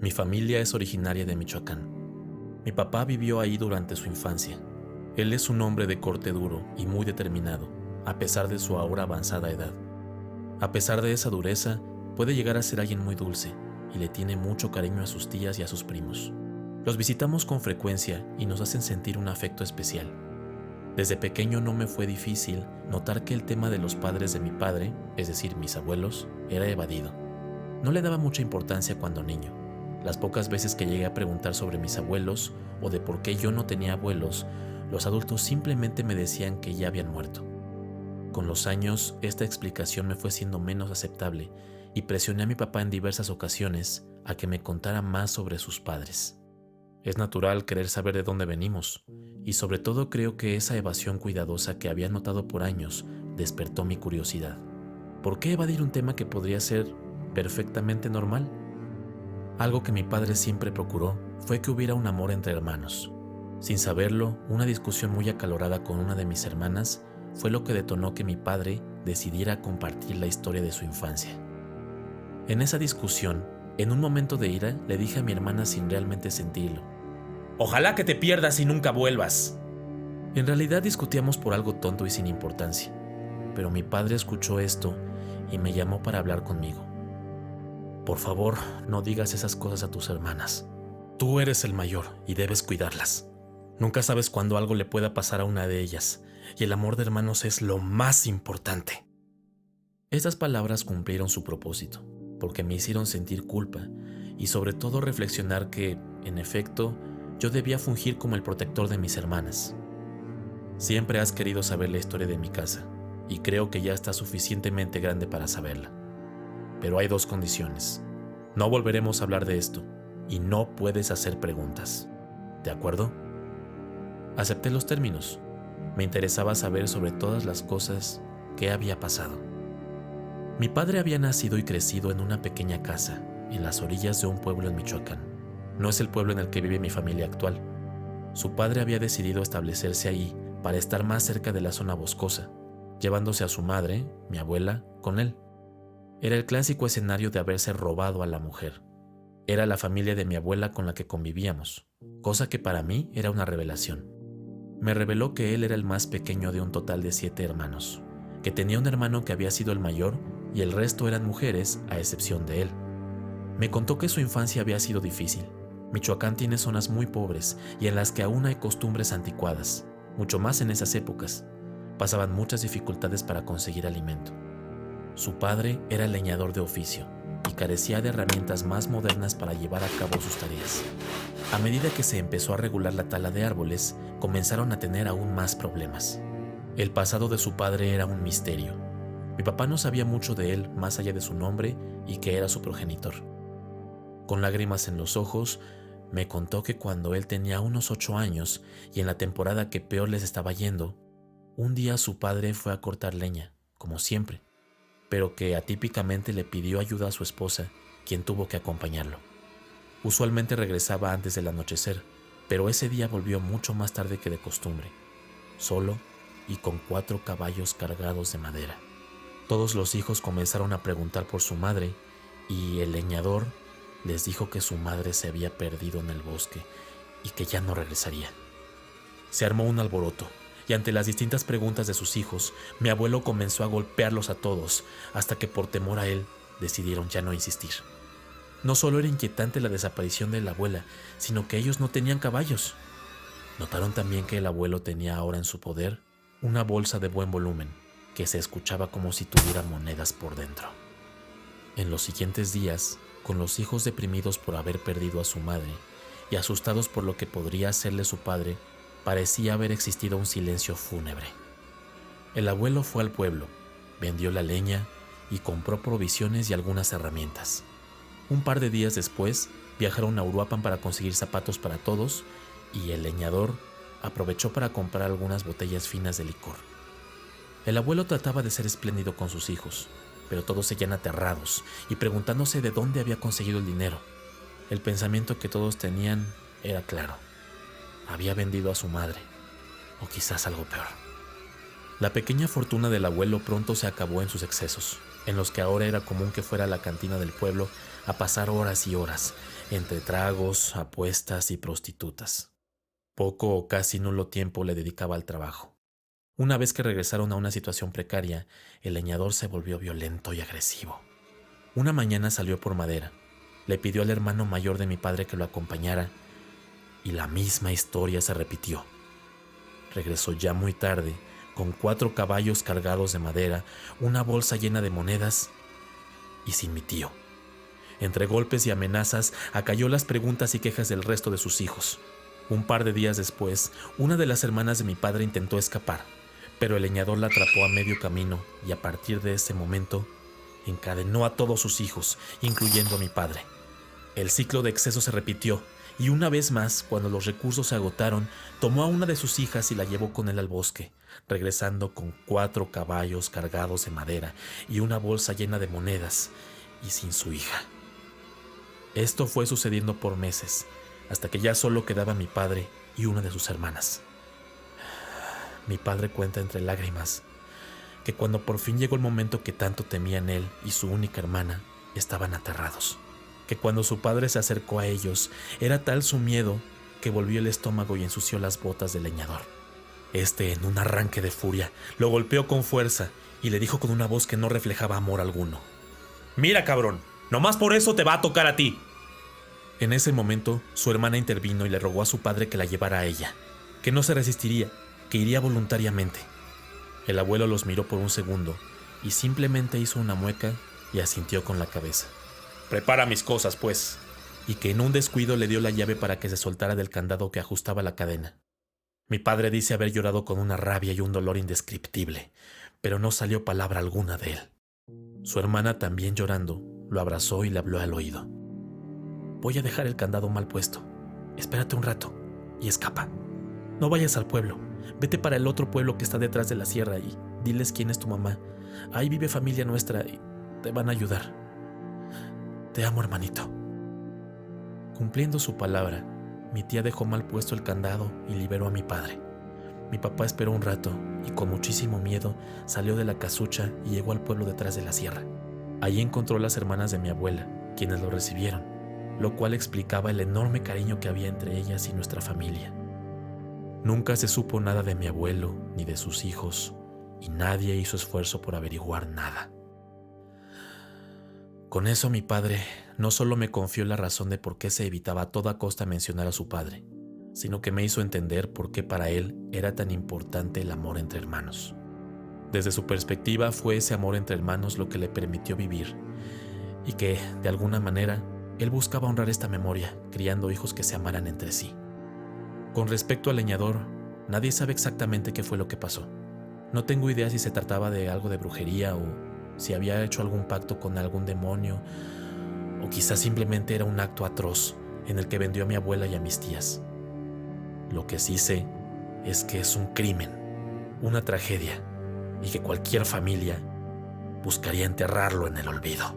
Mi familia es originaria de Michoacán. Mi papá vivió ahí durante su infancia. Él es un hombre de corte duro y muy determinado, a pesar de su ahora avanzada edad. A pesar de esa dureza, puede llegar a ser alguien muy dulce y le tiene mucho cariño a sus tías y a sus primos. Los visitamos con frecuencia y nos hacen sentir un afecto especial. Desde pequeño no me fue difícil notar que el tema de los padres de mi padre, es decir, mis abuelos, era evadido. No le daba mucha importancia cuando niño. Las pocas veces que llegué a preguntar sobre mis abuelos o de por qué yo no tenía abuelos, los adultos simplemente me decían que ya habían muerto. Con los años, esta explicación me fue siendo menos aceptable y presioné a mi papá en diversas ocasiones a que me contara más sobre sus padres. Es natural querer saber de dónde venimos, y sobre todo creo que esa evasión cuidadosa que había notado por años despertó mi curiosidad. ¿Por qué evadir un tema que podría ser perfectamente normal? Algo que mi padre siempre procuró fue que hubiera un amor entre hermanos. Sin saberlo, una discusión muy acalorada con una de mis hermanas fue lo que detonó que mi padre decidiera compartir la historia de su infancia. En esa discusión, en un momento de ira, le dije a mi hermana sin realmente sentirlo: «Ojalá que te pierdas y nunca vuelvas». En realidad discutíamos por algo tonto y sin importancia, pero mi padre escuchó esto y me llamó para hablar conmigo. «Por favor, no digas esas cosas a tus hermanas. Tú eres el mayor y debes cuidarlas. Nunca sabes cuándo algo le pueda pasar a una de ellas, y el amor de hermanos es lo más importante». Estas palabras cumplieron su propósito, porque me hicieron sentir culpa y sobre todo reflexionar que, en efecto, yo debía fungir como el protector de mis hermanas. Siempre has querido saber la historia de mi casa, y creo que ya está suficientemente grande para saberla. Pero hay dos condiciones. No volveremos a hablar de esto, y no puedes hacer preguntas. ¿De acuerdo? Acepté los términos. Me interesaba saber sobre todas las cosas que había pasado. Mi padre había nacido y crecido en una pequeña casa, en las orillas de un pueblo en Michoacán. No es el pueblo en el que vive mi familia actual. Su padre había decidido establecerse ahí para estar más cerca de la zona boscosa, llevándose a su madre, mi abuela, con él. Era el clásico escenario de haberse robado a la mujer. Era la familia de mi abuela con la que convivíamos, cosa que para mí era una revelación. Me reveló que él era el más pequeño de un total de 7 hermanos, que tenía un hermano que había sido el mayor y el resto eran mujeres a excepción de él. Me contó que su infancia había sido difícil. Michoacán tiene zonas muy pobres y en las que aún hay costumbres anticuadas, mucho más en esas épocas. Pasaban muchas dificultades para conseguir alimento. Su padre era leñador de oficio y carecía de herramientas más modernas para llevar a cabo sus tareas. A medida que se empezó a regular la tala de árboles, comenzaron a tener aún más problemas. El pasado de su padre era un misterio. Mi papá no sabía mucho de él más allá de su nombre y que era su progenitor. Con lágrimas en los ojos, me contó que cuando él tenía unos 8 años y en la temporada que peor les estaba yendo, un día su padre fue a cortar leña, como siempre, pero que atípicamente le pidió ayuda a su esposa, quien tuvo que acompañarlo. Usualmente regresaba antes del anochecer, pero ese día volvió mucho más tarde que de costumbre, solo y con 4 caballos cargados de madera. Todos los hijos comenzaron a preguntar por su madre y el leñador les dijo que su madre se había perdido en el bosque y que ya no regresaría. Se armó un alboroto y ante las distintas preguntas de sus hijos, mi abuelo comenzó a golpearlos a todos hasta que por temor a él decidieron ya no insistir. No solo era inquietante la desaparición de la abuela, sino que ellos no tenían caballos. Notaron también que el abuelo tenía ahora en su poder una bolsa de buen volumen, que se escuchaba como si tuviera monedas por dentro. En los siguientes días, con los hijos deprimidos por haber perdido a su madre y asustados por lo que podría hacerle su padre, parecía haber existido un silencio fúnebre. El abuelo fue al pueblo, vendió la leña y compró provisiones y algunas herramientas. Un par de días después, viajaron a Uruapan para conseguir zapatos para todos y el leñador aprovechó para comprar algunas botellas finas de licor. El abuelo trataba de ser espléndido con sus hijos, pero todos seguían aterrados y preguntándose de dónde había conseguido el dinero. El pensamiento que todos tenían era claro: había vendido a su madre, o quizás algo peor. La pequeña fortuna del abuelo pronto se acabó en sus excesos, en los que ahora era común que fuera a la cantina del pueblo a pasar horas y horas, entre tragos, apuestas y prostitutas. Poco o casi nulo tiempo le dedicaba al trabajo. Una vez que regresaron a una situación precaria, el leñador se volvió violento y agresivo. Una mañana salió por madera, le pidió al hermano mayor de mi padre que lo acompañara y la misma historia se repitió. Regresó ya muy tarde, con 4 caballos cargados de madera, una bolsa llena de monedas y sin mi tío. Entre golpes y amenazas, acalló las preguntas y quejas del resto de sus hijos. Un par de días después, una de las hermanas de mi padre intentó escapar, pero el leñador la atrapó a medio camino y a partir de ese momento encadenó a todos sus hijos, incluyendo a mi padre. El ciclo de exceso se repitió y una vez más, cuando los recursos se agotaron, tomó a una de sus hijas y la llevó con él al bosque, regresando con 4 caballos cargados de madera y una bolsa llena de monedas y sin su hija. Esto fue sucediendo por meses, hasta que ya solo quedaba mi padre y una de sus hermanas. Mi padre cuenta entre lágrimas que cuando por fin llegó el momento que tanto temían él y su única hermana, estaban aterrados. Que cuando su padre se acercó a ellos, era tal su miedo que volvió el estómago y ensució las botas del leñador. En un arranque de furia, lo golpeó con fuerza y le dijo con una voz que no reflejaba amor alguno: «Mira, cabrón, nomás por eso te va a tocar a ti». En ese momento, su hermana intervino y le rogó a su padre que la llevara a ella, que no se resistiría, que iría voluntariamente. El abuelo los miró por un segundo y simplemente hizo una mueca y asintió con la cabeza. «Prepara mis cosas, pues», y que en un descuido le dio la llave para que se soltara del candado que ajustaba la cadena. Mi padre dice haber llorado con una rabia y un dolor indescriptible, pero no salió palabra alguna de él. Su hermana, también llorando, lo abrazó y le habló al oído. «Voy a dejar el candado mal puesto. Espérate un rato y escapa. No vayas al pueblo. Vete para el otro pueblo que está detrás de la sierra y diles quién es tu mamá. Ahí vive familia nuestra y te van a ayudar. Te amo, hermanito». Cumpliendo su palabra, mi tía dejó mal puesto el candado y liberó a mi padre. Mi papá esperó un rato y con muchísimo miedo salió de la casucha y llegó al pueblo detrás de la sierra. Allí encontró las hermanas de mi abuela, quienes lo recibieron, lo cual explicaba el enorme cariño que había entre ellas y nuestra familia. Nunca se supo nada de mi abuelo ni de sus hijos y nadie hizo esfuerzo por averiguar nada. Con eso mi padre no solo me confió la razón de por qué se evitaba a toda costa mencionar a su padre, sino que me hizo entender por qué para él era tan importante el amor entre hermanos. Desde su perspectiva fue ese amor entre hermanos lo que le permitió vivir y que, de alguna manera, él buscaba honrar esta memoria, criando hijos que se amaran entre sí. Con respecto al leñador, nadie sabe exactamente qué fue lo que pasó. No tengo idea si se trataba de algo de brujería o si había hecho algún pacto con algún demonio, o quizás simplemente era un acto atroz en el que vendió a mi abuela y a mis tías. Lo que sí sé es que es un crimen, una tragedia, y que cualquier familia buscaría enterrarlo en el olvido.